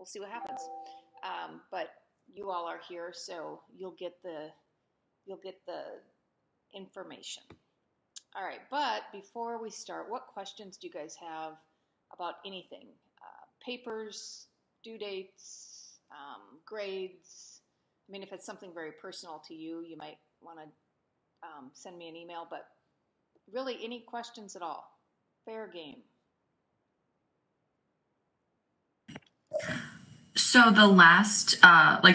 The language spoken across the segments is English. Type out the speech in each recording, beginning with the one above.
we'll see what happens. But you all are here, so you'll get the information. All right, but before we start, what questions do you guys have about anything? Papers, due dates, grades. I mean, if it's something very personal to you, you might want to send me an email, but really any questions at all. Fair game. So the last,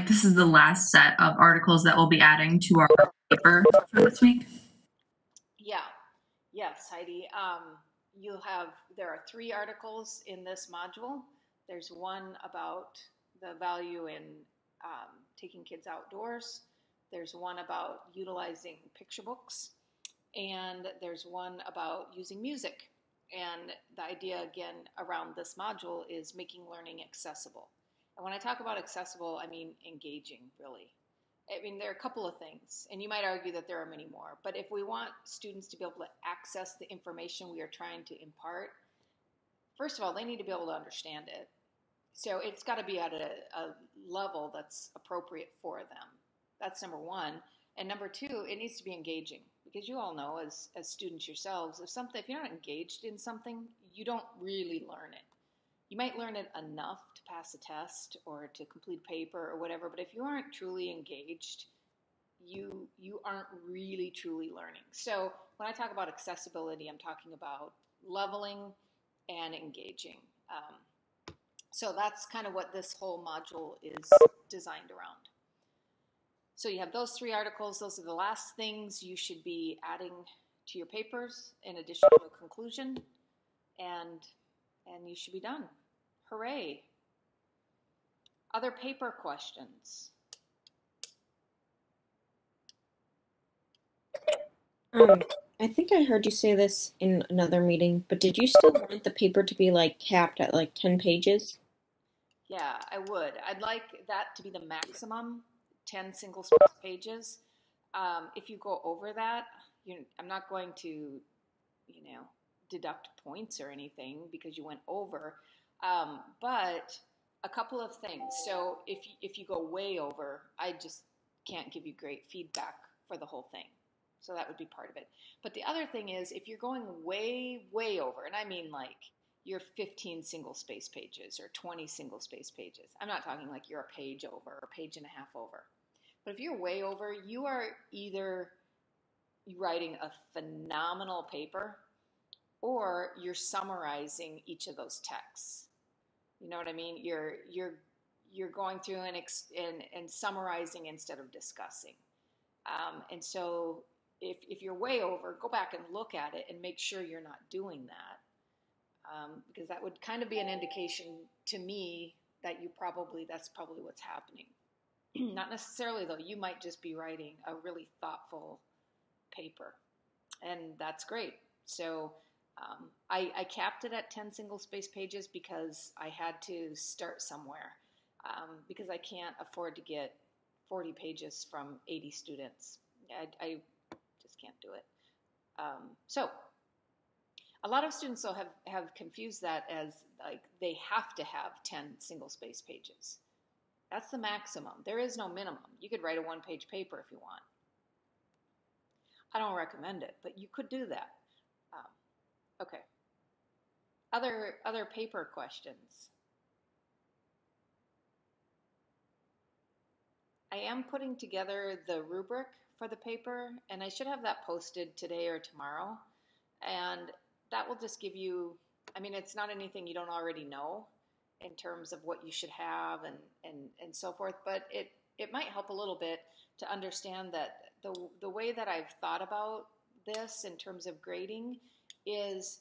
this is the last set of articles that we'll be adding to our paper for this week. Yeah. Yes, Heidi. There are 3 articles in this module. There's one about the value in taking kids outdoors. There's one about utilizing picture books. And there's one about using music. And the idea, again, around this module is making learning accessible. And when I talk about accessible, I mean engaging, really. I mean, there are a couple of things, and you might argue that there are many more, but if we want students to be able to access the information we are trying to impart, first of all, they need to be able to understand it. So it's got to be at a level that's appropriate for them. That's number one. And number two, it needs to be engaging, because you all know as students yourselves, if you're not engaged in something, you don't really learn it. You might learn it enough to pass a test or to complete a paper or whatever, but if you aren't truly engaged, you aren't really truly learning. So when I talk about accessibility, I'm talking about leveling and engaging. So that's kind of what this whole module is designed around. So you have those 3 articles. Those are the last things you should be adding to your papers in addition to a conclusion, and you should be done. Hooray. Other paper questions? I think I heard you say this in another meeting, but did you still want the paper to be capped at 10 pages? Yeah, I would. I'd like that to be the maximum, 10 single-space pages. If you go over that, I'm not going to, deduct points or anything because you went over. But a couple of things. So if you go way over, I just can't give you great feedback for the whole thing. So that would be part of it. But the other thing is, if you're going way, way over, and I mean you're 15 single-space pages or 20 single-space pages. I'm not talking like you're a page over or a page and a half over. But if you're way over, you are either writing a phenomenal paper or you're summarizing each of those texts. You know what I mean? You're going through and summarizing instead of discussing. And so if you're way over, go back and look at it and make sure you're not doing that. Because that would kind of be an indication to me that that's probably what's happening. Not necessarily, though. You might just be writing a really thoughtful paper, and that's great. So I capped it at 10 single-space pages because I had to start somewhere, because I can't afford to get 40 pages from 80 students. I just can't do it. So a lot of students, though, have confused that as they have to have 10 single-space pages. That's the maximum. There is no minimum. You could write a 1-page paper if you want. I don't recommend it, but you could do that. Okay. Other paper questions? I am putting together the rubric for the paper, and I should have that posted today or tomorrow. And that will just give you, it's not anything you don't already know in terms of what you should have and so forth, but it might help a little bit to understand that the way that I've thought about this in terms of grading is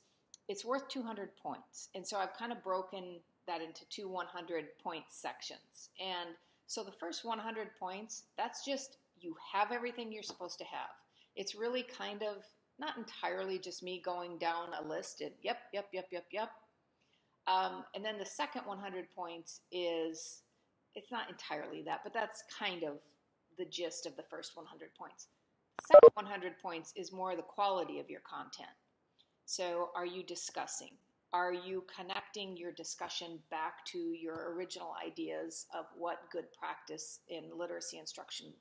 it's worth 200 points. And so I've kind of broken that into 2 100-point sections. And so the first 100 points, that's just you have everything you're supposed to have. It's really kind of not entirely just me going down a list and yep. And then the second 100 points it's not entirely that, but that's kind of the gist of the first 100 points. Second 100 points is more the quality of your content. So are you discussing? Are you connecting your discussion back to your original ideas of what good practice in literacy instruction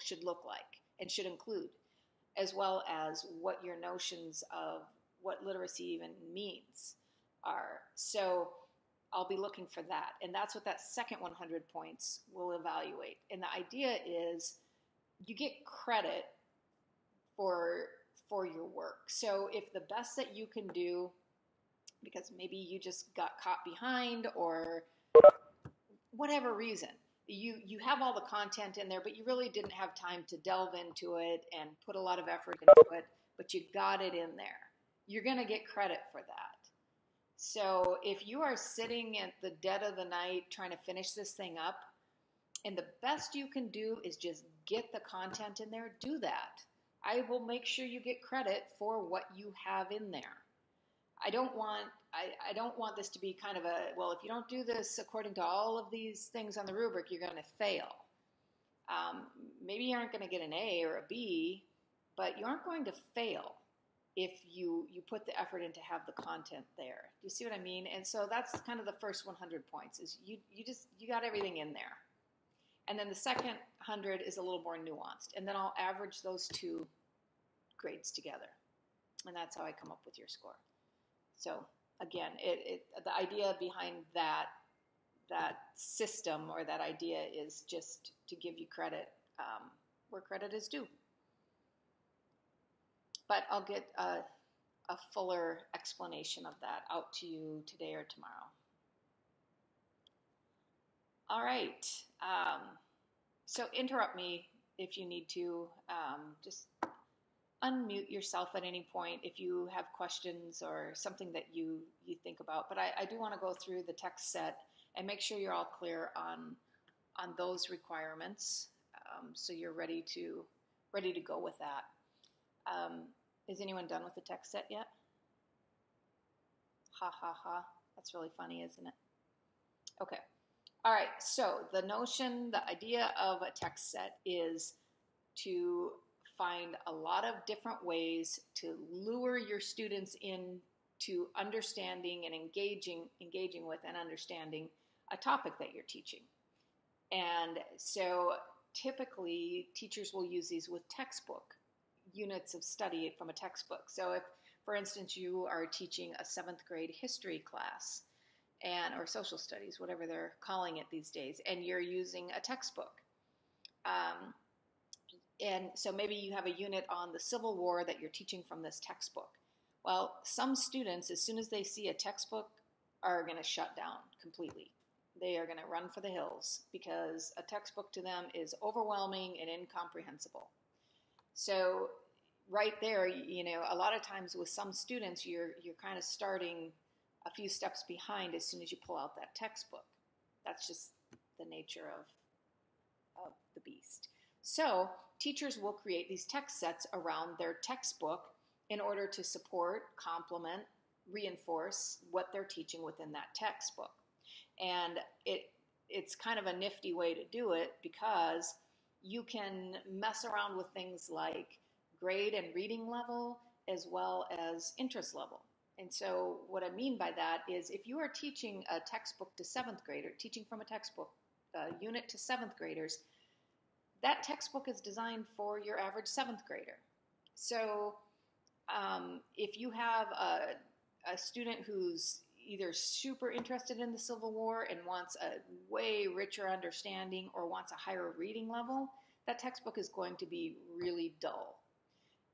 should look like and should include, as well as what your notions of what literacy even means are? So I'll be looking for that. And that's what that second 100 points will evaluate. And the idea is you get credit for your work. So if the best that you can do, because maybe you just got caught behind or whatever reason, you have all the content in there, but you really didn't have time to delve into it and put a lot of effort into it, but you got it in there, you're going to get credit for that. So if you are sitting at the dead of the night trying to finish this thing up, and the best you can do is just get the content in there, do that. I will make sure you get credit for what you have in there. I don't want this to be kind of a, well, if you don't do this according to all of these things on the rubric, you're going to fail. Maybe you aren't going to get an A or a B, but you aren't going to fail if you put the effort in to have the content there. Do you see what I mean? And so that's kind of the first 100 points is you got everything in there. And then the second 100 is a little more nuanced. And then I'll average those two grades together. And that's how I come up with your score. So again, the idea behind that system or that idea is just to give you credit where credit is due. But I'll get a fuller explanation of that out to you today or tomorrow. All right. So interrupt me if you need to. Just unmute yourself at any point if you have questions or something that you think about. But I do want to go through the text set and make sure you're all clear on those requirements, so you're ready to go with that. Is anyone done with the text set yet? Ha ha ha. That's really funny, isn't it? Okay. All right. So the idea of a text set is to find a lot of different ways to lure your students into understanding and engaging with and understanding a topic that you're teaching. And so typically teachers will use these with textbook units of study from a textbook. So if, for instance, you are teaching a 7th grade history class or social studies, whatever they're calling it these days, and you're using a textbook. And so maybe you have a unit on the Civil War that you're teaching from this textbook. Well, some students, as soon as they see a textbook, are going to shut down completely. They are going to run for the hills because a textbook to them is overwhelming and incomprehensible. So right there, a lot of times with some students, you're kind of starting a few steps behind as soon as you pull out that textbook. That's just the nature of the beast. So teachers will create these text sets around their textbook in order to support, complement, reinforce what they're teaching within that textbook. And it's kind of a nifty way to do it because you can mess around with things like grade and reading level as well as interest level. And so what I mean by that is if you are teaching a textbook to 7th grader, teaching from a textbook unit to 7th graders, that textbook is designed for your average 7th grader. So if you have a student who's either super interested in the Civil War and wants a way richer understanding or wants a higher reading level, that textbook is going to be really dull.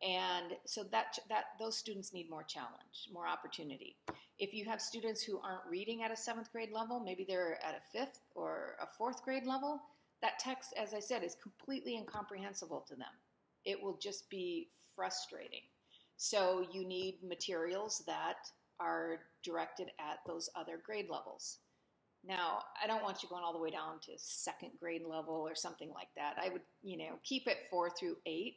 And so that those students need more challenge, more opportunity. If you have students who aren't reading at a 7th grade level, maybe they're at a 5th or a 4th grade level, that text, as I said, is completely incomprehensible to them. It will just be frustrating. So you need materials that are directed at those other grade levels. Now, I don't want you going all the way down to 2nd grade level or something like that. I would, keep it 4 through 8,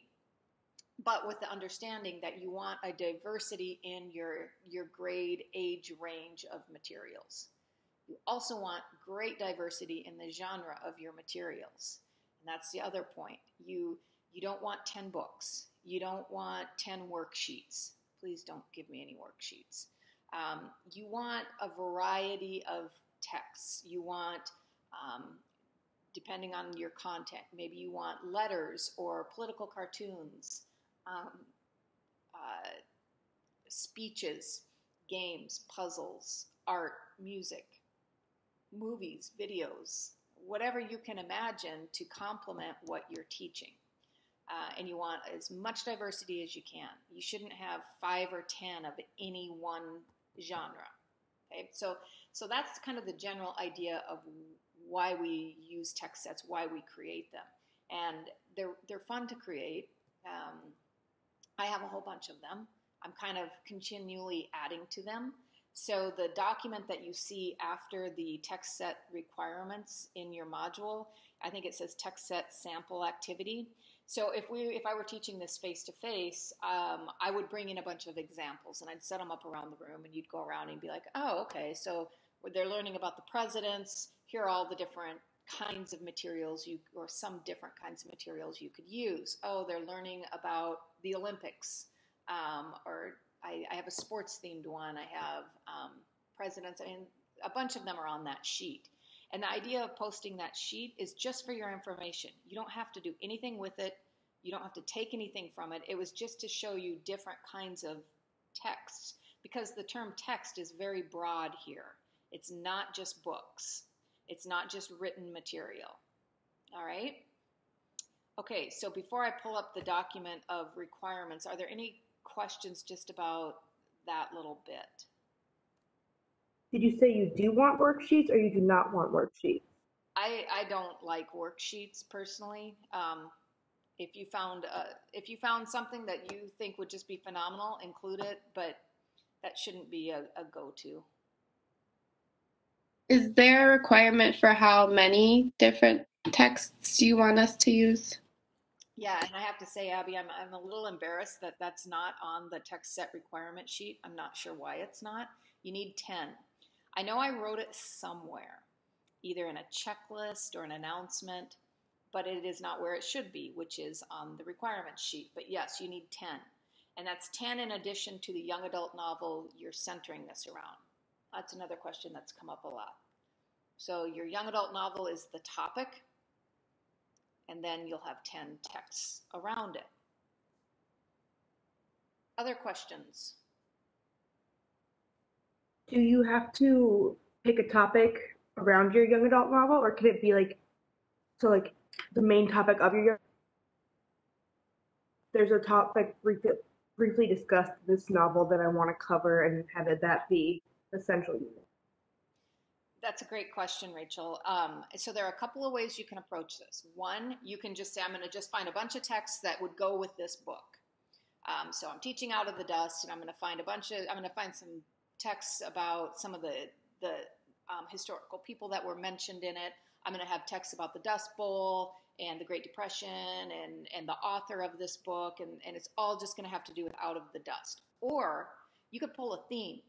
but with the understanding that you want a diversity in your grade age range of materials. You also want great diversity in the genre of your materials. And that's the other point. You don't want 10 books. You don't want 10 worksheets. Please don't give me any worksheets. You want a variety of texts. You want, depending on your content, maybe you want letters or political cartoons, um, uh, speeches, games, puzzles, art, music, movies, videos, whatever you can imagine to complement what you're teaching. And you want as much diversity as you can. You shouldn't have 5 or 10 of any one genre. Okay, so that's kind of the general idea of why we use text sets, why we create them, and they're fun to create. I have a whole bunch of them. I'm kind of continually adding to them. So the document that you see after the text set requirements in your module, I think it says text set sample activity. So if I were teaching this face to face, I would bring in a bunch of examples and I'd set them up around the room, and you'd go around and be like, oh, okay, so they're learning about the presidents. Here are all the different kinds of materials or some different kinds of materials you could use. Oh, they're learning about the Olympics, or I have a sports themed one. I have presidents. I mean, a bunch of them are on that sheet. And the idea of posting that sheet is just for your information. You don't have to do anything with it. You don't have to take anything from it. It was just to show you different kinds of texts, because the term text is very broad here. It's not just books. It's not just written material. All right? Okay, so before I pull up the document of requirements, are there any questions just about that little bit? Did you say you do want worksheets or you do not want worksheets? I don't like worksheets personally. If you found something that you think would just be phenomenal, include it, but that shouldn't be a go-to. Is there a requirement for how many different texts you want us to use? Yeah, and I have to say, Abby, I'm a little embarrassed that that's not on the text set requirement sheet. I'm not sure why it's not. You need 10. I know I wrote it somewhere, either in a checklist or an announcement, but it is not where it should be, which is on the requirement sheet. But yes, you need 10. And that's 10 in addition to the young adult novel you're centering this around. That's another question that's come up a lot. So your young adult novel is the topic, and then you'll have 10 texts around it. Other questions? Do you have to pick a topic around your young adult novel, or could it be like the main topic of your young? There's a topic briefly discussed in this novel that I want to cover, and have that be essential. That's a great question, Rachel. So there are a couple of ways you can approach this. One, you can just say, I'm going to just find a bunch of texts that would go with this book. So I'm teaching Out of the Dust, and I'm going to find some texts about some of the historical people that were mentioned in it. I'm going to have texts about the Dust Bowl and the Great Depression and the author of this book, and it's all just going to have to do with Out of the Dust. Or you could pull a theme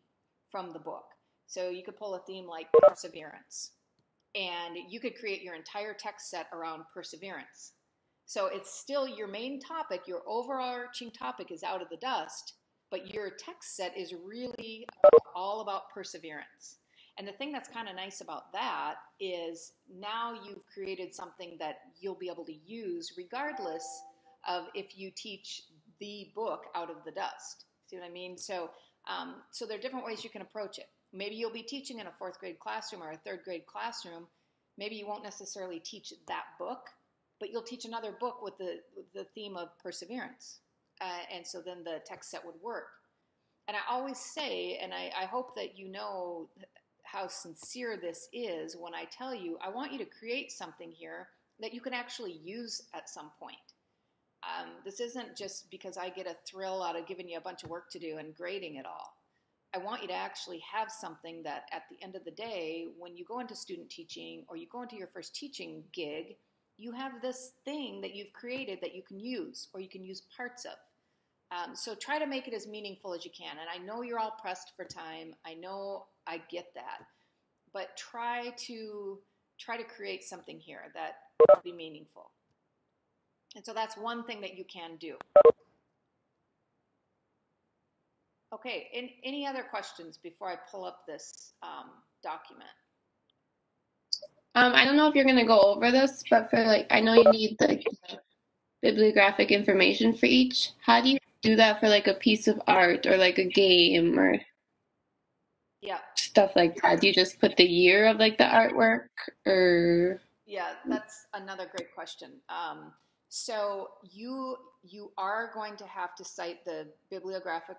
from the book. So you could pull a theme like perseverance, and you could create your entire text set around perseverance. So it's still your main topic, your overarching topic is Out of the Dust, but your text set is really all about perseverance. And the thing that's kind of nice about that is now you've created something that you'll be able to use regardless of if you teach the book Out of the Dust. See what I mean? So there are different ways you can approach it. Maybe you'll be teaching in a 4th grade classroom or a 3rd grade classroom. Maybe you won't necessarily teach that book, but you'll teach another book with the theme of perseverance. And so then the text set would work. And I always say, and I hope that you know how sincere this is when I tell you, I want you to create something here that you can actually use at some point. This isn't just because I get a thrill out of giving you a bunch of work to do and grading it all. I want you to actually have something that at the end of the day, when you go into student teaching or you go into your first teaching gig, you have this thing that you've created that you can use or you can use parts of. So try to make it as meaningful as you can. And I know you're all pressed for time. I know I get that. But try to create something here that will be meaningful. And so that's one thing that you can do. Okay, any other questions before I pull up this document? I don't know if you're gonna go over this, but for like, I know you need the bibliographic information for each. How do you do that for like a piece of art or like a game or Yeah, stuff like that? Do you just put the year of like the artwork or? yeah, that's another great question. So you are going to have to cite the bibliographic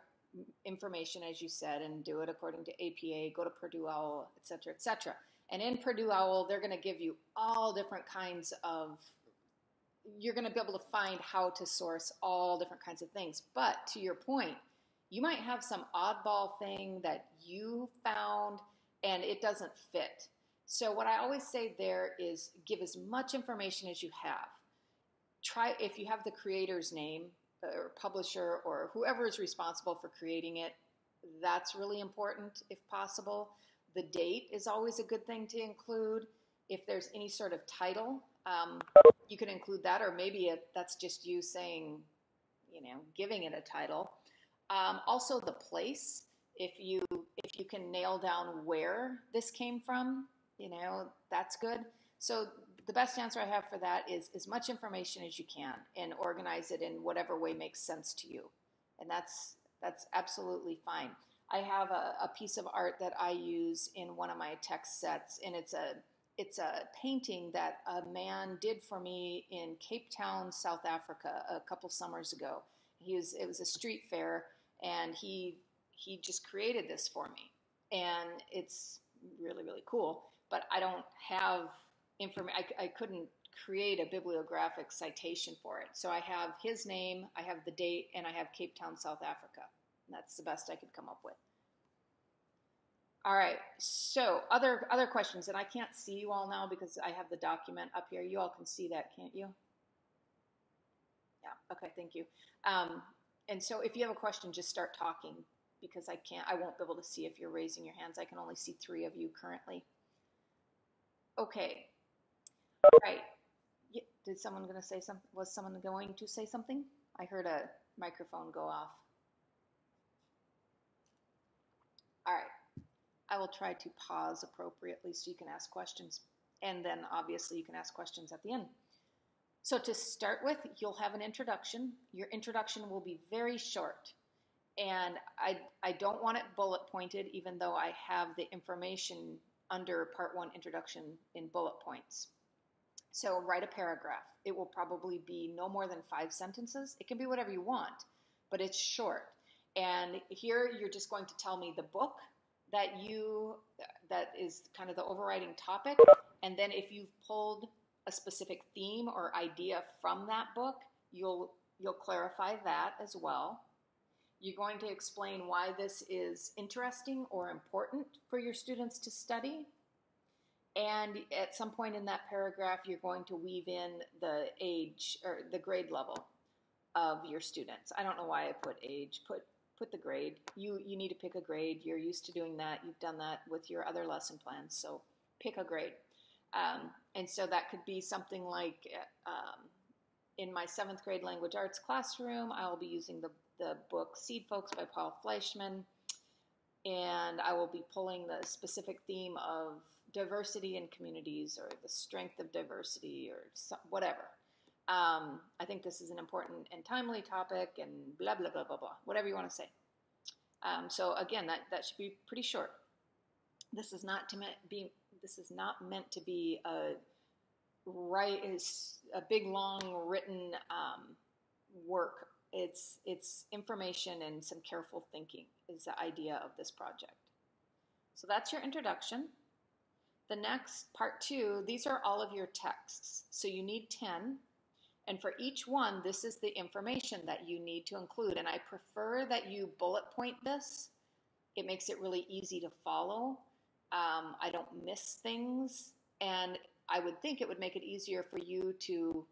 information, as you said, and do it according to APA, go to Purdue OWL, et cetera, et cetera. And in Purdue OWL, they're going to give you all different kinds of, you're going to be able to find how to source all different kinds of things. But to your point, you might have some oddball thing that you found and it doesn't fit. So what I always say there is give as much information as you have. Try, if you have the creator's name or publisher or whoever is responsible for creating it, that's really important if possible. The date is always a good thing to include. If there's any sort of title, you can include that, or maybe that's just you saying, giving it a title. Also, the place. If you can nail down where this came from, that's good. So the best answer I have for that is as much information as you can and organize it in whatever way makes sense to you. And that's absolutely fine. I have a piece of art that I use in one of my text sets, and it's a painting that a man did for me in Cape Town, South Africa, a couple summers ago. It was a street fair, and he just created this for me, and it's really, really cool. But I don't have information. I couldn't create a bibliographic citation for it. So I have his name, I have the date, and I have Cape Town, South Africa. And that's the best I could come up with. All right, so other questions, and I can't see you all now because I have the document up here. You all can see that, can't you? Yeah, okay, thank you. And so if you have a question, just start talking because I won't be able to see if you're raising your hands. I can only see 3 of you currently. Okay, all right. Did someone going to say something? Was someone going to say something? I heard a microphone go off. All right. I will try to pause appropriately so you can ask questions. And then obviously you can ask questions at the end. So to start with, you'll have an introduction. Your introduction will be very short. And I don't want it bullet pointed, even though I have the information under Part 1 introduction in bullet points. So write a paragraph. It will probably be no more than 5 sentences. It can be whatever you want, but it's short. And here you're just going to tell me the book that is kind of the overriding topic. And then if you've pulled a specific theme or idea from that book, you'll clarify that as well. You're going to explain why this is interesting or important for your students to study. And at some point in that paragraph, you're going to weave in the age or the grade level of your students. I don't know why I put age. Put the grade. You need to pick a grade. You're used to doing that. You've done that with your other lesson plans. So pick a grade. And so that could be something like in my 7th grade language arts classroom, I'll be using the book Seed Folks by Paul Fleischman. And I will be pulling the specific theme of diversity in communities or the strength of diversity or whatever. I think this is an important and timely topic and blah, blah, blah, blah, blah, whatever you want to say. So again, that should be pretty short. This is not meant to be a big, long written work. It's information and some careful thinking is the idea of this project. So that's your introduction. The next, part 2, these are all of your texts. So you need 10. And for each one, this is the information that you need to include. And I prefer that you bullet point this. It makes it really easy to follow. I don't miss things. And I would think it would make it easier for you to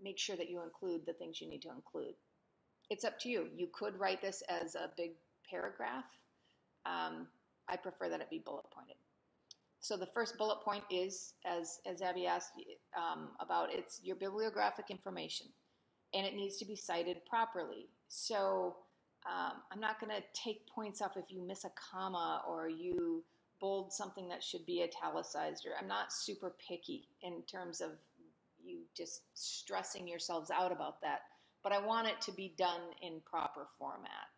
make sure that you include the things you need to include. It's up to you. You could write this as a big paragraph. I prefer that it be bullet pointed. So the first bullet point is, as Abby asked about, it's your bibliographic information, and it needs to be cited properly. So I'm not going to take points off if you miss a comma or you bold something that should be italicized. Or I'm not super picky in terms of you just stressing yourselves out about that. But I want it to be done in proper format.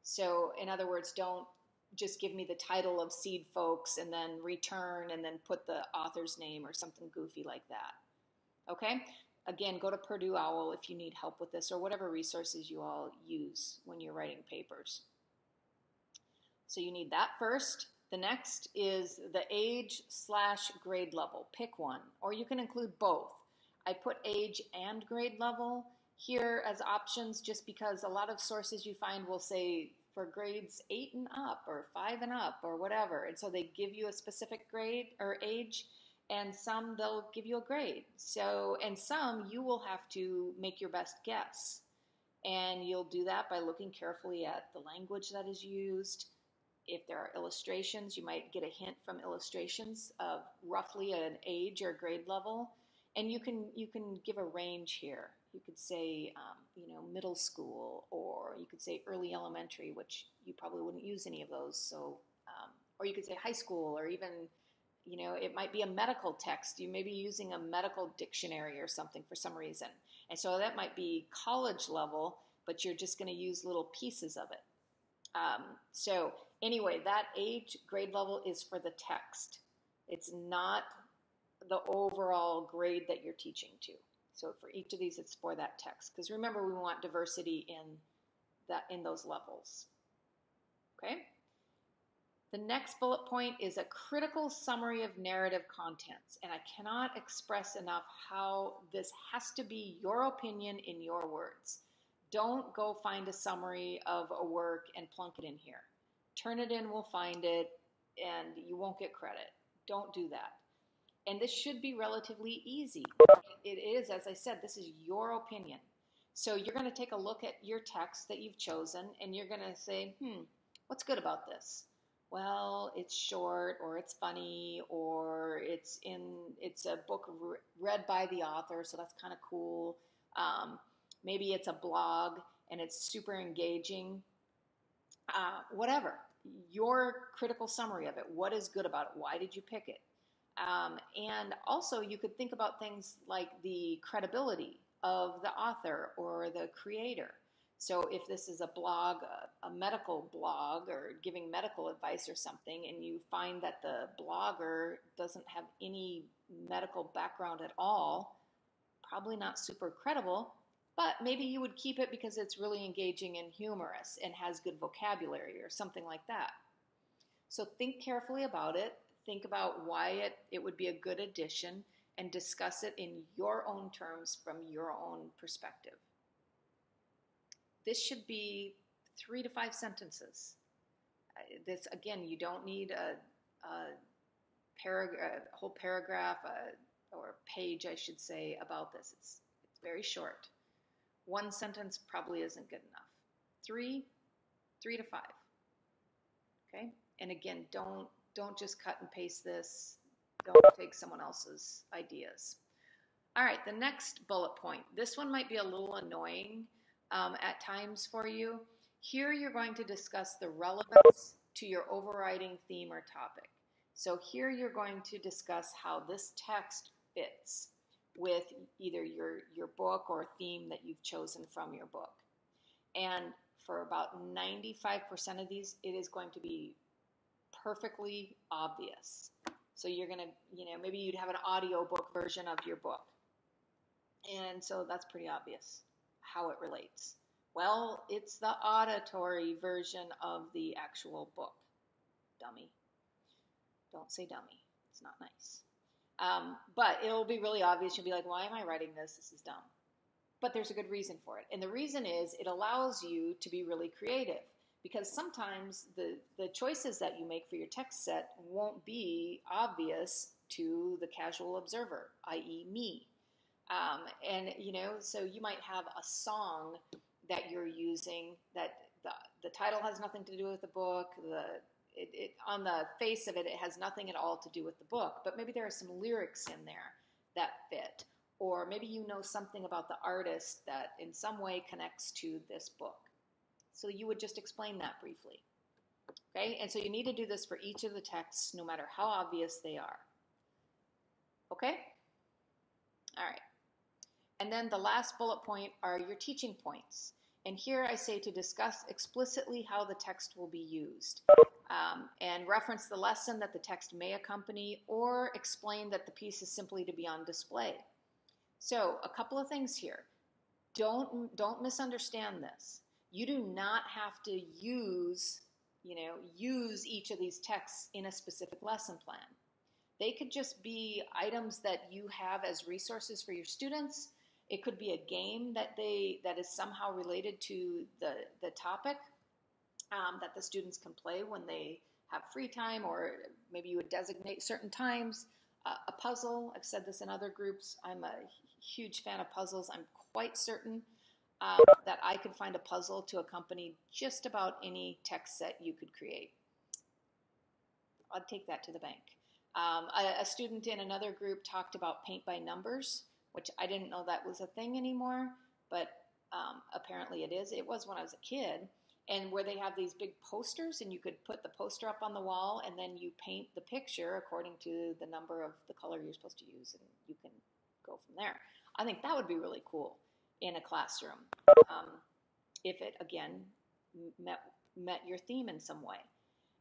So, in other words, don't just give me the title of Seed Folks and then return and then put the author's name or something goofy like that. Okay? Again, go to Purdue OWL if you need help with this or whatever resources you all use when you're writing papers. So you need that first. The next is the age/grade level. Pick one, or you can include both. I put age and grade level here as options just because a lot of sources you find will say for grades 8 and up or 5 and up or whatever. And so they give you a specific grade or age, and some they'll give you a grade. So, and some you will have to make your best guess. And you'll do that by looking carefully at the language that is used. If there are illustrations, you might get a hint from illustrations of roughly an age or grade level. And you can give a range here. You could say, middle school, or you could say early elementary, which you probably wouldn't use any of those. So, or you could say high school, or even, it might be a medical text. You may be using a medical dictionary or something for some reason. And so that might be college level, but you're just going to use little pieces of it. So anyway, that age grade level is for the text. It's not the overall grade that you're teaching to. So for each of these, it's for that text. Because remember, we want diversity in those levels. Okay? The next bullet point is a critical summary of narrative contents. And I cannot express enough how this has to be your opinion in your words. Don't go find a summary of a work and plunk it in here. Turn it in, we'll find it, and you won't get credit. Don't do that. And this should be relatively easy. It is, as I said, this is your opinion. So you're going to take a look at your text that you've chosen, and you're going to say, what's good about this? Well, it's short, or it's funny, or it's a book read by the author, so that's kind of cool. Maybe it's a blog, and it's super engaging. Whatever. Your critical summary of it. What is good about it? Why did you pick it? And also, you could think about things like the credibility of the author or the creator. So if this is a blog, a medical blog, or giving medical advice or something, and you find that the blogger doesn't have any medical background at all, probably not super credible, but maybe you would keep it because it's really engaging and humorous and has good vocabulary or something like that. So think carefully about it. Think about why it would be a good addition, and discuss it in your own terms from your own perspective. This should be 3 to 5 sentences. This, again, you don't need a whole paragraph or page, I should say, about this. It's very short. 1 sentence probably isn't good enough. 3 to 5. Okay? And again, don't just cut and paste this. Don't take someone else's ideas. All right, the next bullet point. This one might be a little annoying at times for you. Here you're going to discuss the relevance to your overriding theme or topic. So here you're going to discuss how this text fits with either your book or theme that you've chosen from your book. And for about 95% of these, it is going to be perfectly obvious. So you're going to, maybe you'd have an audiobook version of your book. And so that's pretty obvious how it relates. Well, it's the auditory version of the actual book. Dummy. Don't say dummy. It's not nice. But it'll be really obvious. You'll be like, why am I writing this? This is dumb. But there's a good reason for it. And the reason is it allows you to be really creative. Because sometimes the choices that you make for your text set won't be obvious to the casual observer, i.e. me. So you might have a song that you're using that the title has nothing to do with the book. On the face of it, it has nothing at all to do with the book. But maybe there are some lyrics in there that fit. Or maybe you know something about the artist that in some way connects to this book. So you would just explain that briefly. Okay, and so you need to do this for each of the texts, no matter how obvious they are. Okay? All right. And then the last bullet point are your teaching points. And here I say to discuss explicitly how the text will be used, and reference the lesson that the text may accompany, or explain that the piece is simply to be on display. So a couple of things here. Don't misunderstand this. You do not have to use each of these texts in a specific lesson plan. They could just be items that you have as resources for your students. It could be a game that is somehow related to the topic, that the students can play when they have free time, or maybe you would designate certain times. A puzzle, I've said this in other groups, I'm a huge fan of puzzles. I'm quite certain that I could find a puzzle to accompany just about any text set you could create. I'd take that to the bank. A student in another group talked about paint by numbers, which I didn't know that was a thing anymore, but apparently it is. It was when I was a kid, and where they have these big posters, and you could put the poster up on the wall, and then you paint the picture according to the number of the color you're supposed to use, and you can go from there. I think that would be really cool in a classroom, if it, again, met your theme in some way.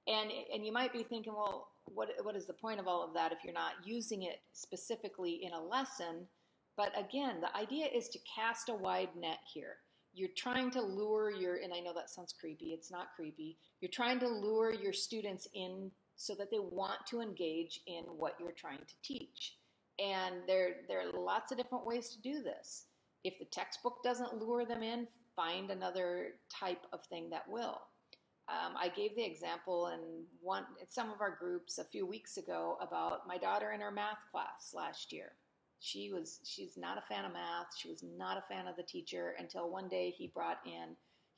And you might be thinking, well, what is the point of all of that if you're not using it specifically in a lesson? But again, the idea is to cast a wide net here. You're trying to lure and I know that sounds creepy, it's not creepy. You're trying to lure your students in so that they want to engage in what you're trying to teach. And there are lots of different ways to do this. If the textbook doesn't lure them in, find another type of thing that will. I gave the example in some of our groups a few weeks ago about my daughter in her math class last year. She's not a fan of math. She was not a fan of the teacher until one day he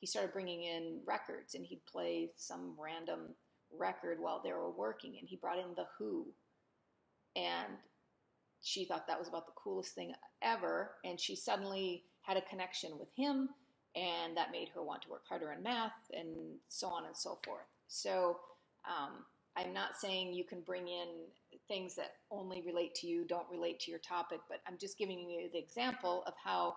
started bringing in records, and he'd play some random record while they were working, and he brought in The Who. And she thought that was about the coolest thing ever, and she suddenly had a connection with him, and that made her want to work harder in math, and so on and so forth. So I'm not saying you can bring in things that only relate to you, don't relate to your topic, but I'm just giving you the example of how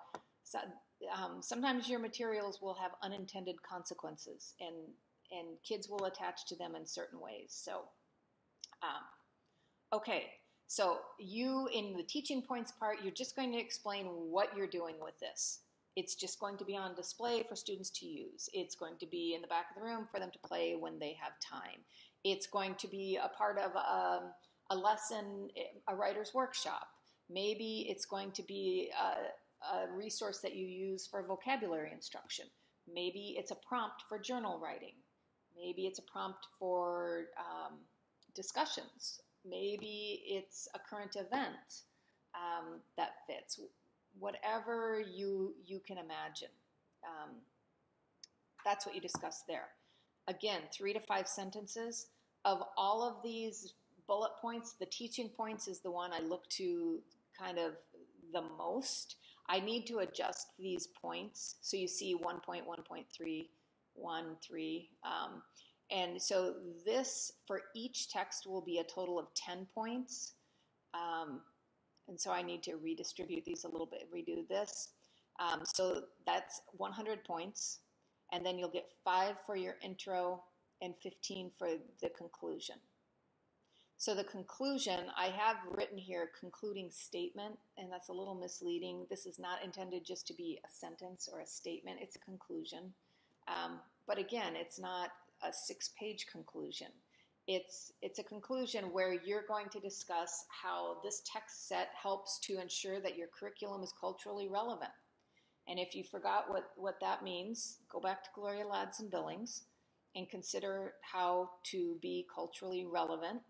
sometimes your materials will have unintended consequences, and kids will attach to them in certain ways. So, okay. So you, in the teaching points part, you're just going to explain what you're doing with this. It's just going to be on display for students to use. It's going to be in the back of the room for them to play when they have time. It's going to be a part of a lesson, a writer's workshop. Maybe it's going to be a resource that you use for vocabulary instruction. Maybe it's a prompt for journal writing. Maybe it's a prompt for discussions. Maybe it's a current event that fits. Whatever you can imagine. That's what you discuss there. Again, 3 to 5 sentences. Of all of these bullet points, the teaching points is the one I look to kind of the most. I need to adjust these points. So you see 1.1.3, 1.3. And so this, for each text, will be a total of 10 points. And so I need to redistribute these a little bit, redo this. So that's 100 points. And then you'll get 5 for your intro and 15 for the conclusion. So the conclusion, I have written here concluding statement, and that's a little misleading. This is not intended just to be a sentence or a statement. It's a conclusion. But again, it's not a 6-page conclusion. It's a conclusion where you're going to discuss how this text set helps to ensure that your curriculum is culturally relevant. And if you forgot what that means, go back to Gloria Ladson-Billings and consider how to be culturally relevant.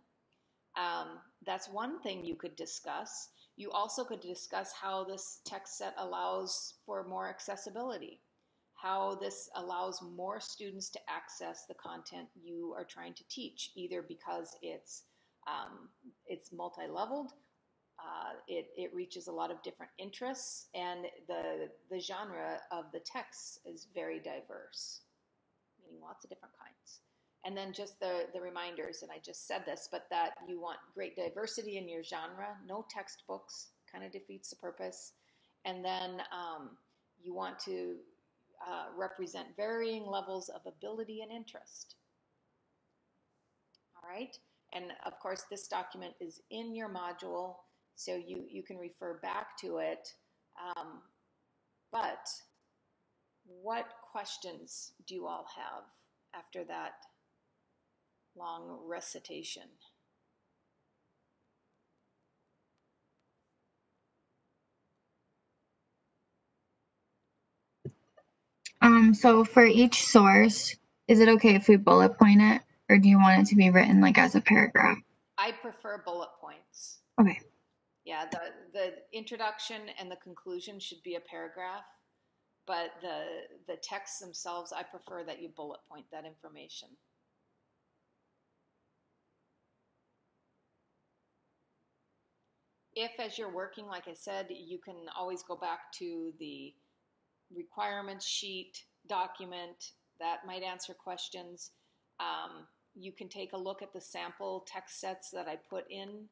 That's one thing you could discuss. You also could discuss how this text set allows for more accessibility, how this allows more students to access the content you are trying to teach, either because it's multi-leveled, it reaches a lot of different interests, and the genre of the text is very diverse. meaning lots of different kinds. And then just the reminders, and I just said this, but that you want great diversity in your genre, no textbooks, kind of defeats the purpose. And then you want to represent varying levels of ability and interest. All right. And of course, this document is in your module, so you can refer back to it. But what questions do you all have after that long recitation? So for each source, is it okay if we bullet point it, or do you want it to be written like as a paragraph? I prefer bullet points. Okay. Yeah, the introduction and the conclusion should be a paragraph, but the texts themselves, I prefer that you bullet point that information. If, as you're working, like I said, you can always go back to the requirements sheet document that might answer questions. You can take a look at the sample text sets that I put in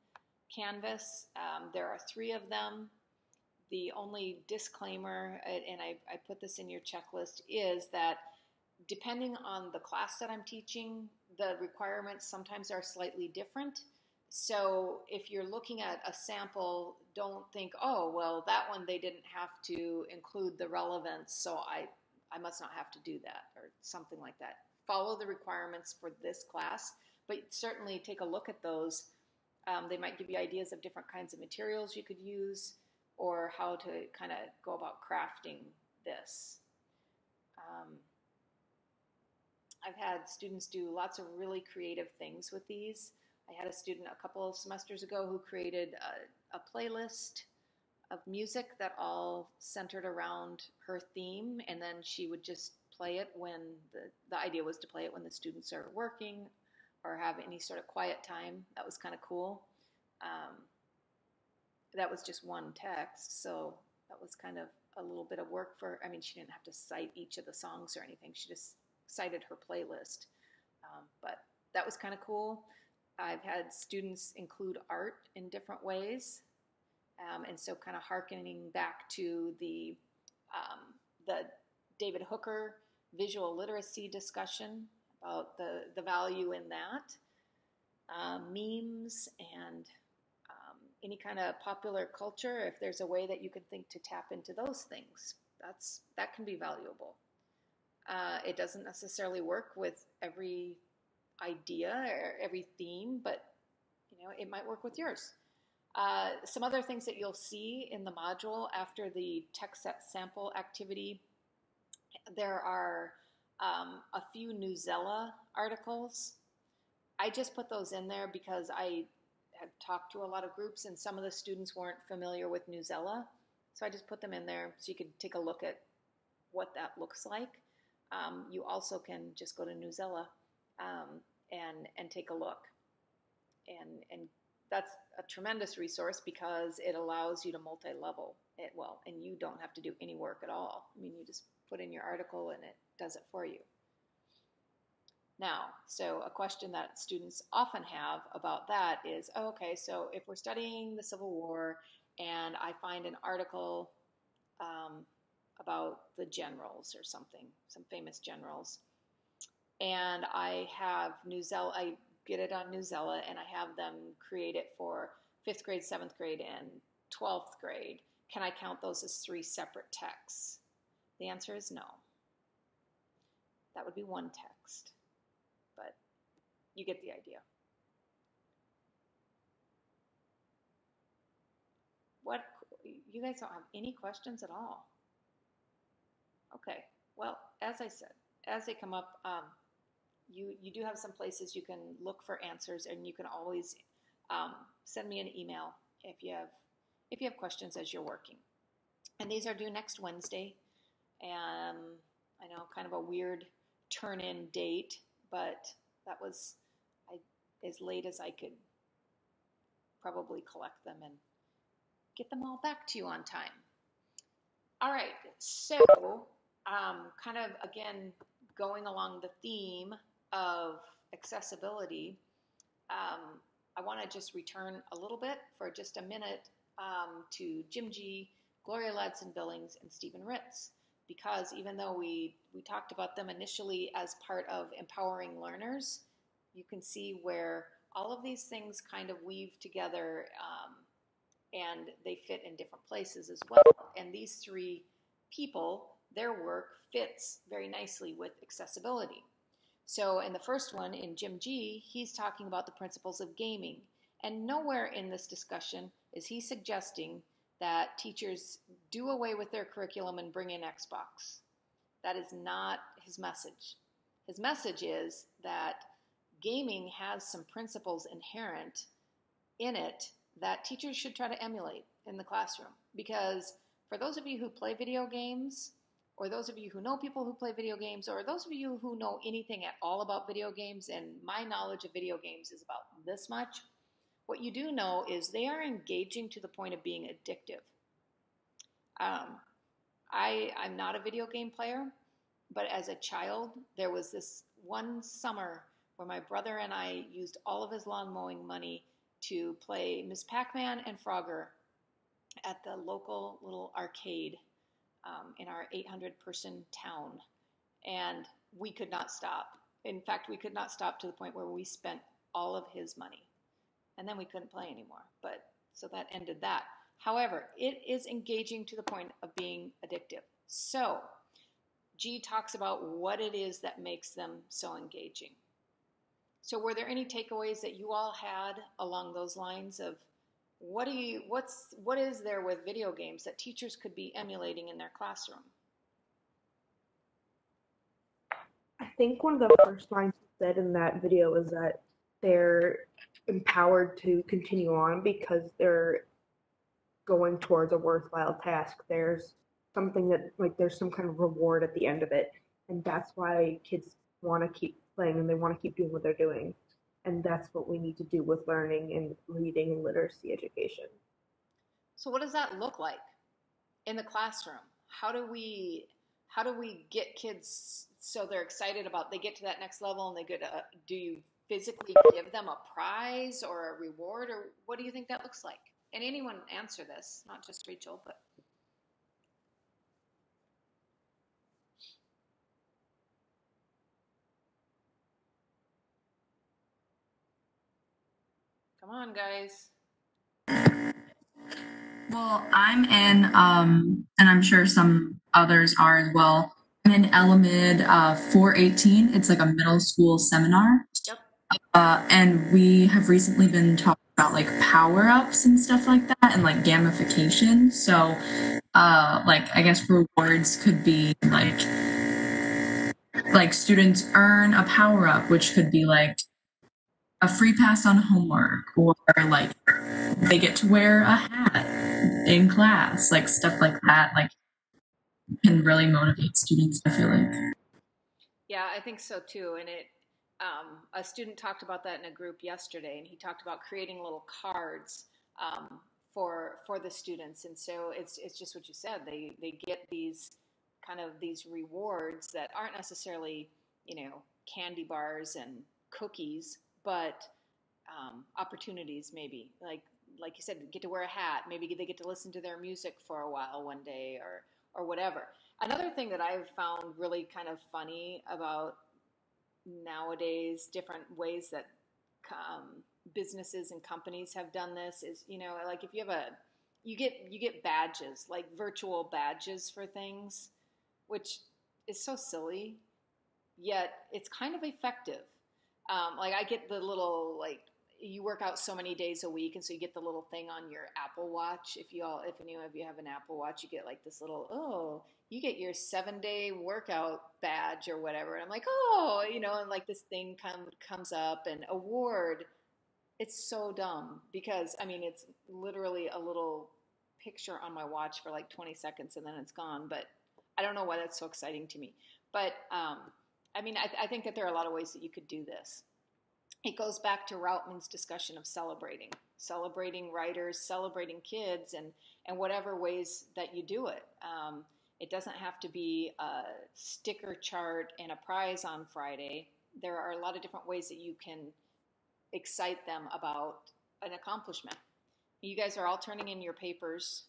Canvas. There are 3 of them. The only disclaimer, and I put this in your checklist, is that depending on the class that I'm teaching, the requirements sometimes are slightly different. So if you're looking at a sample, don't think, oh, well, that one they didn't have to include the relevance, so I must not have to do that, or something like that. Follow the requirements for this class, but certainly take a look at those. They might give you ideas of different kinds of materials you could use, or how to kind of go about crafting this. I've had students do lots of really creative things with these. I had a student a couple of semesters ago who created a playlist of music that all centered around her theme, and then she would just play it when the idea was to play it when the students are working or have any sort of quiet time. That was kind of cool. That was just one text, so that was kind of a little bit of work for, I mean, she didn't have to cite each of the songs or anything. She just cited her playlist. But that was kind of cool. I've had students include art in different ways. And so kind of hearkening back to the David Hooker visual literacy discussion about the value in that. Memes and any kind of popular culture, if there's a way that you can think to tap into those things, that can be valuable. It doesn't necessarily work with every idea or every theme, but it might work with yours. Some other things that you'll see in the module after the text set sample activity, there are a few Newsela articles. I just put those in there because I have talked to a lot of groups and some of the students weren't familiar with Newsela. So I just put them in there so you could take a look at what that looks like. You also can just go to Newsela and take a look. And that's a tremendous resource because it allows you to multi-level it well, and you don't have to do any work at all. I mean, you just put in your article and it does it for you. Now, so a question that students often have about that is, oh, okay, so if we're studying the Civil War and I find an article about the generals or something, some famous generals, and I have Newsela, I get it on Newsela, and I have them create it for 5th grade, 7th grade, and 12th grade. Can I count those as 3 separate texts? The answer is no. That would be one text, but you get the idea. What, you guys don't have any questions at all? Okay, well, as I said, as they come up, you do have some places you can look for answers, and you can always send me an email if you have questions as you're working. And these are due next Wednesday, and I know kind of a weird turn-in date, but that was as late as I could probably collect them and get them all back to you on time. All right, so kind of, again, going along the theme of accessibility, I want to just return a little bit for just a minute to Jim G., Gloria Ladson-Billings, and Stephen Ritz, because even though we talked about them initially as part of empowering learners, you can see where all of these things kind of weave together, and they fit in different places as well. And these three people, their work fits very nicely with accessibility. So in the first one, in Jim G., he's talking about the principles of gaming. And nowhere in this discussion is he suggesting that teachers do away with their curriculum and bring in Xbox. That is not his message. His message is that gaming has some principles inherent in it that teachers should try to emulate in the classroom. Because for those of you who play video games, or those of you who know people who play video games, or those of you who know anything at all about video games, and my knowledge of video games is about this much, what you do know is they are engaging to the point of being addictive. I'm not a video game player, but as a child, there was this one summer where my brother and I used all of his lawn mowing money to play Ms. Pac-Man and Frogger at the local little arcade in our 800-person town. And we could not stop. In fact, we could not stop to the point where we spent all of his money. And then we couldn't play anymore. But so that ended that. However, it is engaging to the point of being addictive. So G talks about what it is that makes them so engaging. So were there any takeaways that you all had along those lines of what is there with video games that teachers could be emulating in their classroom? I think one of the first lines said in that video is that they're empowered to continue on because they're going towards a worthwhile task. There's something that, like, there's some kind of reward at the end of it. And that's why kids want to keep playing and they want to keep doing what they're doing. And that's what we need to do with learning and reading and literacy education. So what does that look like in the classroom? How do we get kids so they're excited about, they get to that next level and they get do you physically give them a prize or a reward, or what do you think that looks like? And anyone answer this, not just Rachel, but come on, guys. Well, I'm in, and I'm sure some others are as well. I'm in Elamid 418. It's like a middle school seminar. Yep. And we have recently been talking about like power ups and stuff like that, and like gamification. So, like I guess rewards could be like students earn a power up, which could be like a free pass on homework, or like they get to wear a hat in class, like stuff like that, like can really motivate students, I feel like. Yeah, I think so too. And a student talked about that in a group yesterday, and he talked about creating little cards for the students. And so it's just what you said. They get these kind of these rewards that aren't necessarily, candy bars and cookies, but opportunities maybe. Like you said, get to wear a hat. Maybe they get to listen to their music for a while one day or whatever. Another thing that I've found really kind of funny about nowadays, different ways that businesses and companies have done this is, like if you have you get badges, like virtual badges for things, which is so silly, yet it's kind of effective. Like I get the little, like, you work out so many days a week, and so you get the little thing on your Apple Watch. If any of you have an Apple Watch, you get like this little, you get your 7-day workout badge or whatever. And I'm like, and like this thing comes up, and award. It's so dumb because it's literally a little picture on my watch for like 20 seconds and then it's gone. But I don't know why that's so exciting to me. But I think that there are a lot of ways that you could do this. It goes back to Routman's discussion of celebrating writers, celebrating kids, and whatever ways that you do it. It doesn't have to be a sticker chart and a prize on Friday. There are a lot of different ways that you can excite them about an accomplishment. You guys are all turning in your papers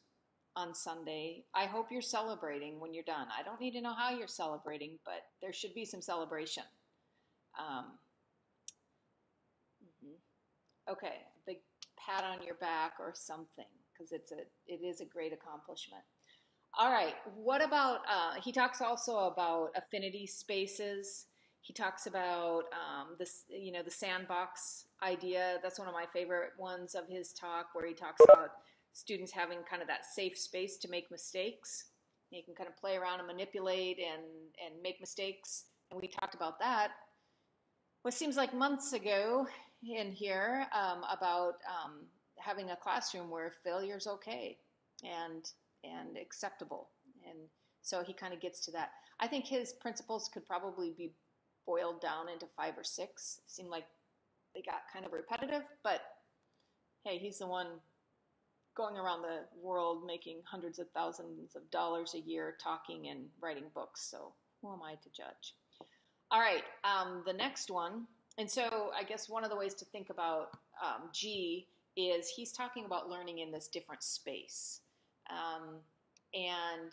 on Sunday. I hope you're celebrating when you're done. I don't need to know how you're celebrating, but there should be some celebration. Okay, a big pat on your back or something, because it is a great accomplishment. All right, what about, he talks also about affinity spaces. He talks about the sandbox idea. That's one of my favorite ones of his talk, where he talks about students having kind of that safe space to make mistakes. You can kind of play around and manipulate and make mistakes. And we talked about that, what seems like months ago in here, about having a classroom where failure is okay and acceptable. And so he kind of gets to that. I think his principles could probably be boiled down into 5 or 6. It seemed like they got kind of repetitive, but hey, he's the one going around the world making hundreds of thousands of dollars a year talking and writing books. So who am I to judge? All right, the next one. And so I guess one of the ways to think about G is he's talking about learning in this different space. And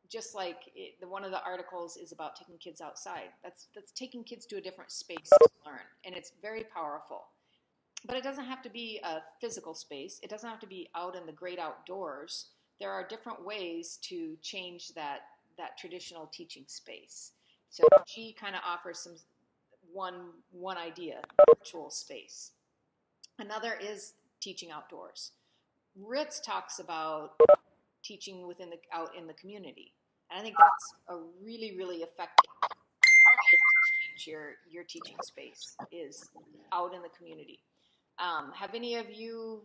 just like one of the articles is about taking kids outside. That's taking kids to a different space to learn. And it's very powerful. But it doesn't have to be a physical space. It doesn't have to be out in the great outdoors. There are different ways to change that traditional teaching space. So G kind of offers one idea, virtual space. Another is teaching outdoors. Ritz talks about teaching out in the community. And I think that's a really, really effective way to change your teaching space, is out in the community. Have any of you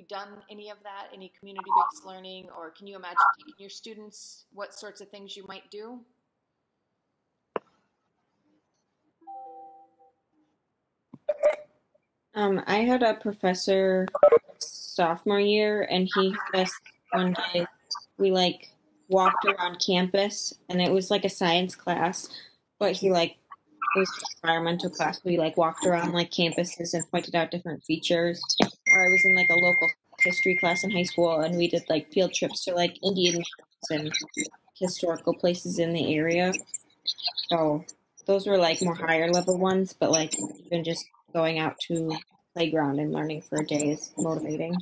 done any of that, any community-based learning, or can you imagine taking your students, what sorts of things you might do? I had a professor sophomore year, and he had us one day, we walked around campus, and it was like a science class, but it was an environmental class. We walked around campuses and pointed out different features. Or I was in a local history class in high school, and we did field trips to Indian mounds and historical places in the area. So those were more higher level ones, but even just going out to playground and learning for a day is motivating.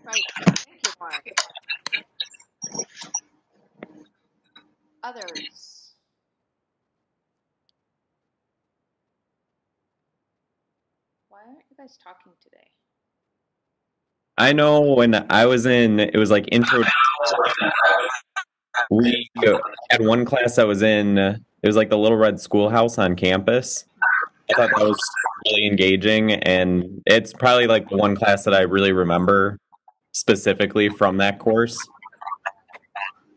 Right. Thank you, Mark. Others. Why aren't you guys talking today? I know when I was it was intro. We had one class I was in, it was the Little Red Schoolhouse on campus. I thought that was really engaging, and it's probably the one class that I really remember specifically from that course.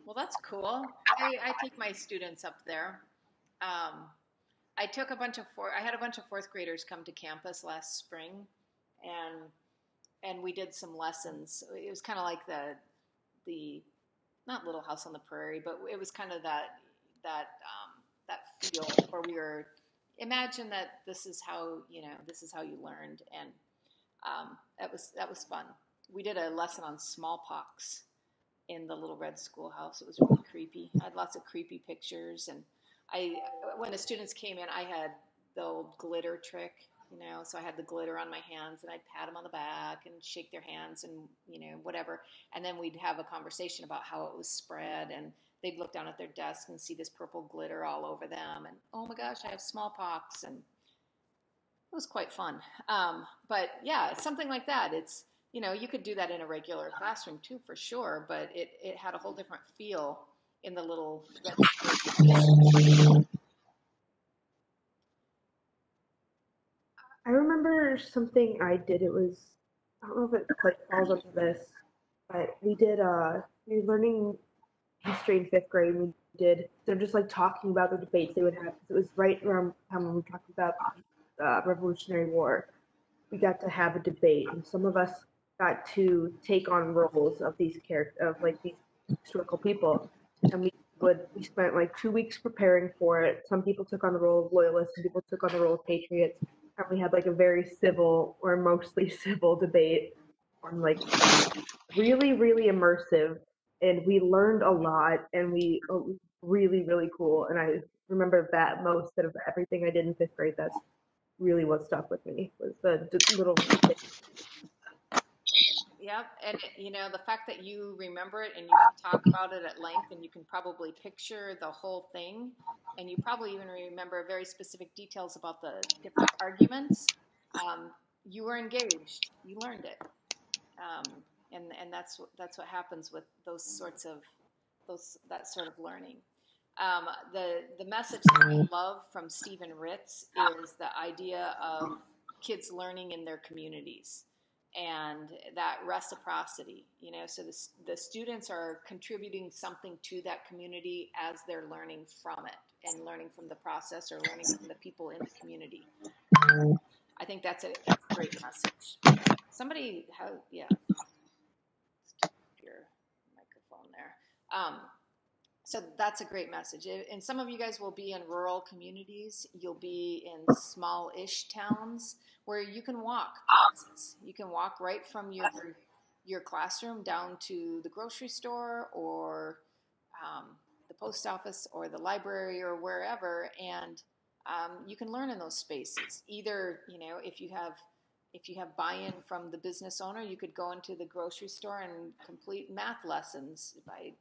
Well, that's cool. I take my students up there. I took I had a bunch of 4th graders come to campus last spring, and we did some lessons. It was kind of like the not Little House on the Prairie, but it was kind of that feel where we were, imagine that this is how you learned, and that was fun. We did a lesson on smallpox in the Little Red Schoolhouse. It was really creepy. I had lots of creepy pictures, and when the students came in, I had the old glitter trick, so I had the glitter on my hands, and I'd pat them on the back and shake their hands and, whatever. And then we'd have a conversation about how it was spread, and they'd look down at their desk and see this purple glitter all over them, and oh my gosh, I have smallpox, and it was quite fun. But yeah, something like that. It's, you could do that in a regular classroom too, for sure, but it had a whole different feel in the little red. I remember something I did. It was, I don't know if it quite falls under this, but we were learning history in 5th grade. And they're just talking about the debates they would have. It was right around time when we were talking about the Revolutionary War. We got to have a debate, and some of us got to take on roles of these characters, of these historical people, and we we spent like 2 weeks preparing for it. Some people took on the role of loyalists, some people took on the role of patriots, and we had like a very civil or mostly civil debate on like really, really immersive, and we learned a lot, and we really, really cool. And I remember that most out of everything I did in fifth grade. That's really what stuck with me was the little. Yep, and the fact that you remember it and you can talk about it at length and you can probably picture the whole thing, and you probably even remember very specific details about the different arguments. You were engaged. You learned it, and that's what happens with that sort of learning. The message that I love from Stephen Ritz is the idea of kids learning in their communities and that reciprocity. So the students are contributing something to that community as they're learning from it and learning from the process or learning from the people in the community. I think that's a great message. Somebody has, yeah, your microphone there. So that's a great message. And some of you guys will be in rural communities. You'll be in small-ish towns where you can walk places. You can walk right from your classroom down to the grocery store or the post office or the library or wherever, and you can learn in those spaces. Either, if you have buy-in from the business owner, you could go into the grocery store and complete math lessons by,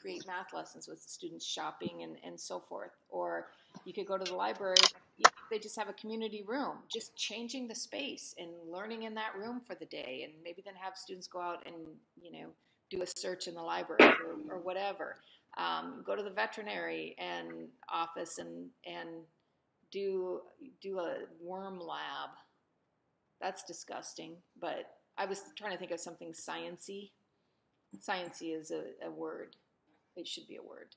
create math lessons with students shopping and so forth. Or you could go to the library. They just have a community room, just changing the space and learning in that room for the day. And maybe then have students go out and, do a search in the library or whatever. Go to the veterinary and office and do a worm lab. That's disgusting, but I was trying to think of something science-y. Science-y is a word. It should be a word.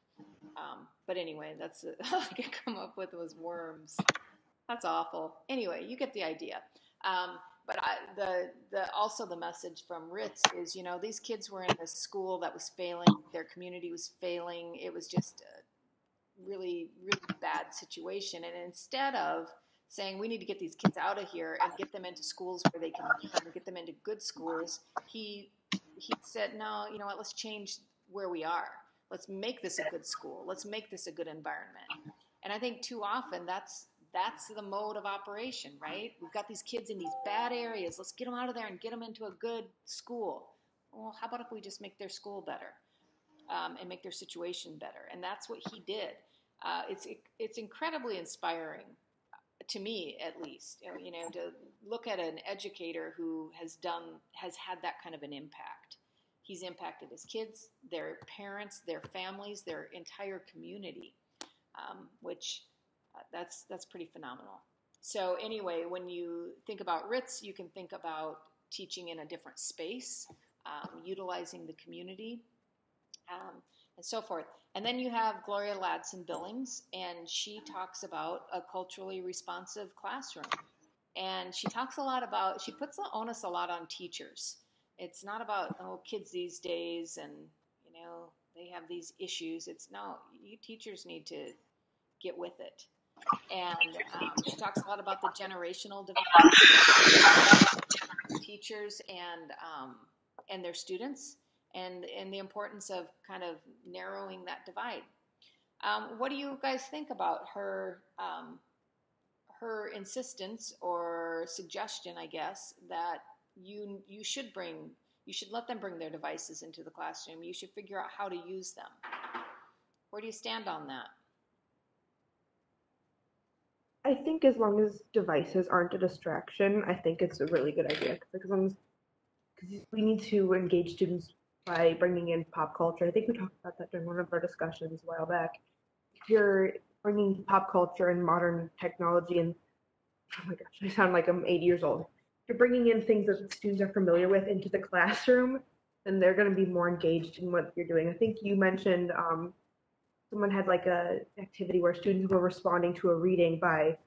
But anyway, that's all I could come up with was worms. That's awful. Anyway, you get the idea. But also the message from Ritz is, these kids were in this school that was failing. Their community was failing. It was just a really, really bad situation. And instead of saying we need to get these kids out of here and get them into schools where they can learn, get them into good schools, he said, no, you know what, let's change where we are. Let's make this a good school. Let's make this a good environment. And I think too often that's the mode of operation, right? We've got these kids in these bad areas. Let's get them out of there and get them into a good school. Well, how about if we just make their school better and make their situation better? And that's what he did. It's incredibly inspiring, to me at least, to look at an educator who has had that kind of an impact. He's impacted his kids, their parents, their families, their entire community, which that's pretty phenomenal. So anyway, when you think about Ritz, you can think about teaching in a different space, utilizing the community, and so forth. And then you have Gloria Ladson Billings, and she talks about a culturally responsive classroom. And she talks a lot about, she puts the onus a lot on teachers. It's not about, kids these days and, they have these issues. It's no, you teachers need to get with it. And she talks a lot about the generational divide, teachers and their students, and the importance of kind of narrowing that divide. What do you guys think about her insistence or suggestion, I guess, that you should let them bring their devices into the classroom. You should figure out how to use them. Where do you stand on that? I think as long as devices aren't a distraction, I think it's a really good idea. Because we need to engage students by bringing in pop culture. I think we talked about that during one of our discussions a while back. If you're bringing pop culture and modern technology, and oh my gosh, I sound like I'm 80 years old. If you're bringing in things that students are familiar with into the classroom, then they're going to be more engaged in what you're doing. I think you mentioned someone had like a activity where students were responding to a reading by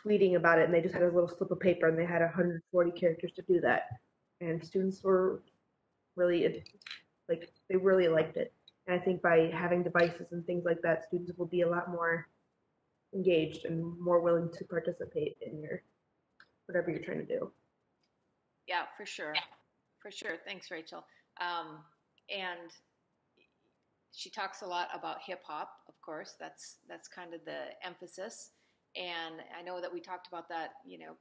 tweeting about it, and they just had a little slip of paper and they had 140 characters to do that. And students were really, they really liked it. And I think by having devices and things like that, students will be a lot more engaged and more willing to participate in your whatever you're trying to do. Yeah, for sure. For sure. Thanks, Rachel. And she talks a lot about hip hop, of course. That's kind of the emphasis. And I know that we talked about that,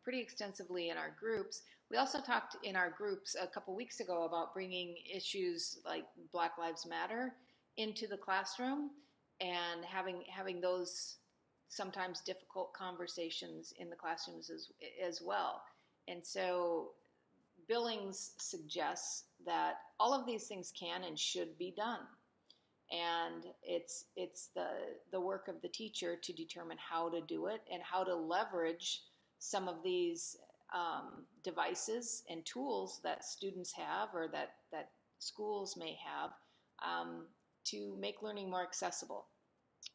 pretty extensively in our groups. We also talked in our groups a couple weeks ago about bringing issues like Black Lives Matter into the classroom and having those sometimes difficult conversations in the classrooms as well. And so Billings suggests that all of these things can and should be done. And it's the work of the teacher to determine how to do it and how to leverage some of these devices and tools that students have or that schools may have to make learning more accessible.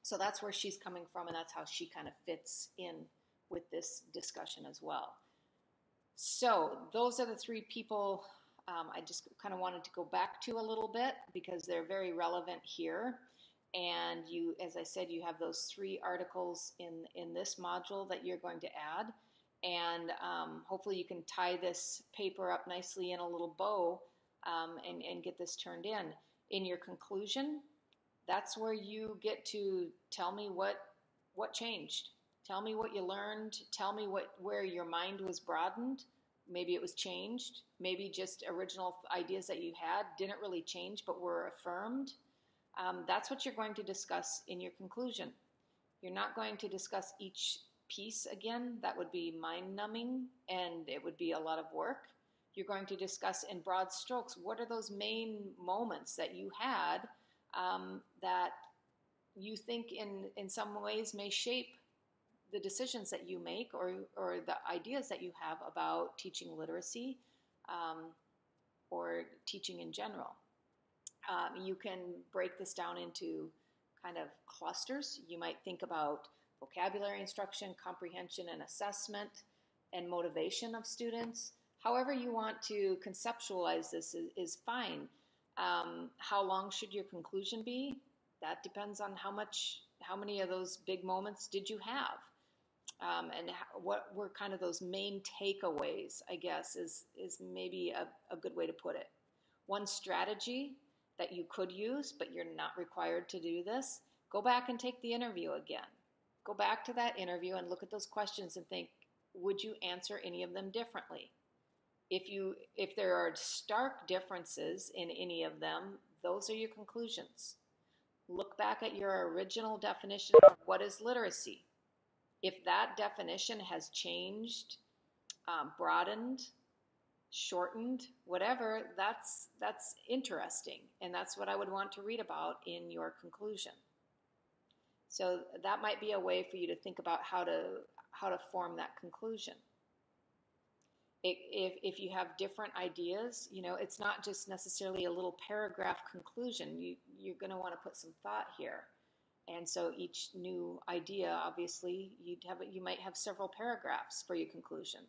So that's where she's coming from, and that's how she kind of fits in with this discussion as well. So those are the three people I just kind of wanted to go back to a little bit because they're very relevant here. And you, as I said, you have those three articles in this module that you're going to add. And hopefully you can tie this paper up nicely in a little bow and get this turned in. In your conclusion, that's where you get to tell me what changed. Tell me what you learned. Tell me where your mind was broadened. Maybe it was changed. Maybe just original ideas that you had didn't really change but were affirmed. That's what you're going to discuss in your conclusion. You're not going to discuss each piece again. That would be mind-numbing and it would be a lot of work. You're going to discuss in broad strokes what are those main moments that you had that you think in some ways may shape the decisions that you make or the ideas that you have about teaching literacy or teaching in general. You can break this down into kind of clusters. You might think about vocabulary instruction, comprehension and assessment, and motivation of students. However you want to conceptualize this is fine. How long should your conclusion be? That depends on how many of those big moments did you have? And what were kind of those main takeaways, I guess, is maybe a good way to put it. One strategy that you could use, but you're not required to do this, go back and take the interview again. Go back to that interview and look at those questions and think, would you answer any of them differently? If there are stark differences in any of them, those are your conclusions. Look back at your original definition of what is literacy. If that definition has changed, broadened, shortened, whatever, that's interesting. And that's what I would want to read about in your conclusion. So that might be a way for you to think about how to form that conclusion. If you have different ideas, it's not just necessarily a little paragraph conclusion. You're going to want to put some thought here. And so each new idea, obviously, you might have several paragraphs for your conclusion.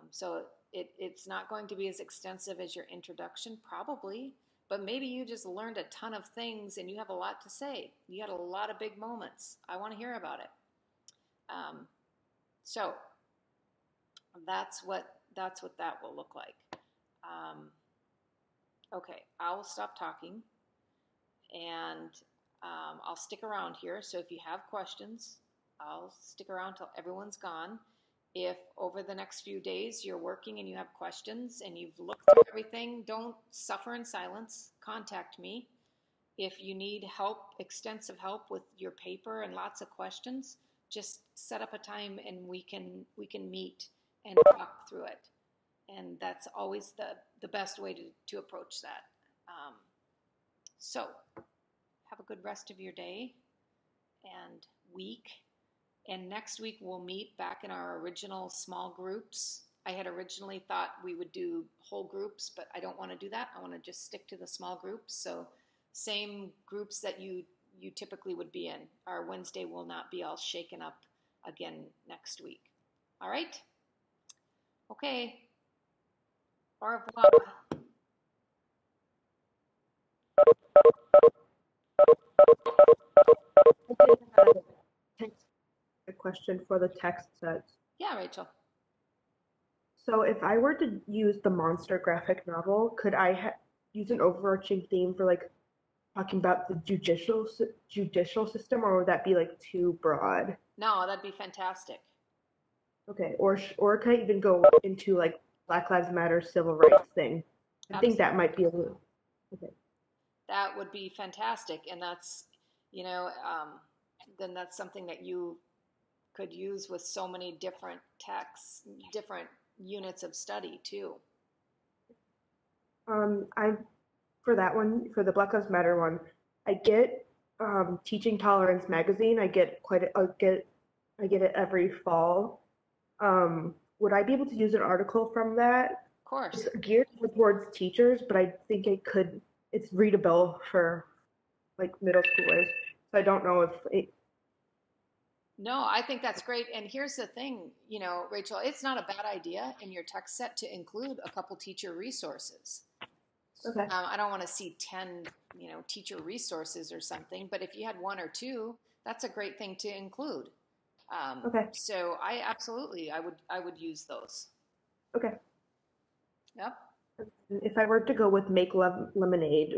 So it's not going to be as extensive as your introduction, probably, but maybe you just learned a ton of things and you have a lot to say. You had a lot of big moments. I want to hear about it. So that's what that will look like. Okay, I will stop talking and I'll stick around here. So if you have questions, I'll stick around till everyone's gone. If over the next few days you're working and you have questions and you've looked through everything, don't suffer in silence. Contact me. If you need help, extensive help with your paper and lots of questions, just set up a time and we can meet and talk through it. And that's always the best way to approach that. So have a good rest of your day and week. And next week we'll meet back in our original small groups. I had originally thought we would do whole groups, but I don't want to do that. I want to just stick to the small groups. So same groups that you typically would be in. Our Wednesday will not be all shaken up again next week. All right? Okay. Au revoir. did have a question for the text sets. Yeah, Rachel. So if I were to use the monster graphic novel, could I use an overarching theme for like talking about the judicial system, or would that be like too broad? No, that'd be fantastic. Okay, or could I even go into like Black Lives Matter civil rights thing? I think that might be a little. Okay. That would be fantastic, and that's, then that's something that you could use with so many different texts, different units of study too. I for that one, for the Black Lives Matter one, I get Teaching Tolerance magazine. I get I get it every fall. Would I be able to use an article from that? Of course. It's geared towards teachers, but I think it's readable for like middle schoolers. So I don't know if it. No, I think that's great. And here's the thing, Rachel, it's not a bad idea in your text set to include a couple teacher resources. Okay. I don't want to see 10, teacher resources or something, but if you had one or two, that's a great thing to include. Okay. So I would use those. Okay. Yep. If I were to go with Make Lemonade,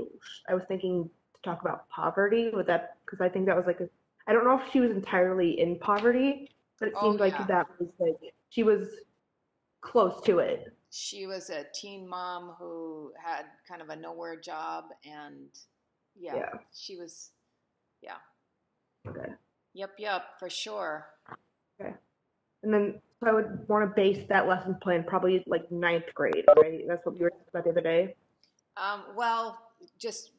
I was thinking to talk about poverty. Would that, because I think that was like I don't know if she was entirely in poverty, but it seemed like that was like she was close to it. She was a teen mom who had kind of a nowhere job, and she was, Okay. Yep, for sure. Okay. And then, so I would want to base that lesson plan probably like 9th grade, right? That's what we were talking about the other day. Well, just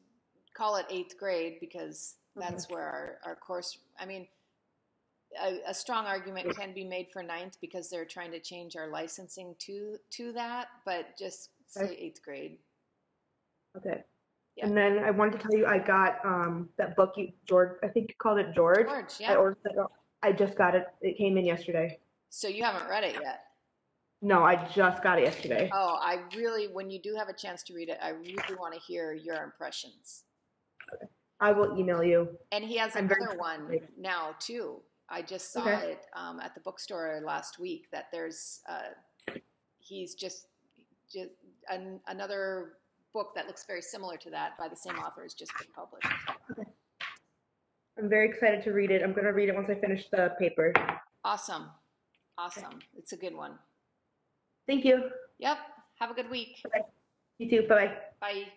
call it 8th grade because that's where our course, I mean, a strong argument can be made for 9th because they're trying to change our licensing to that, but just say 8th grade. Okay. Yeah. And then I wanted to tell you I got that book George, I think you called it George. George, yeah. I ordered it. I just got it. It came in yesterday. So you haven't read it yet? No, I just got it yesterday. Oh, when you do have a chance to read it, I really want to hear your impressions. Okay. I will email you. And he has another one now too. I just saw it at the bookstore last week that there's he's just another book that looks very similar to that by the same author has just been published. Okay. I'm very excited to read it. I'm going to read it once I finish the paper. Awesome. It's a good one. Thank you. Yep. Have a good week. Bye. You too. Bye. Bye.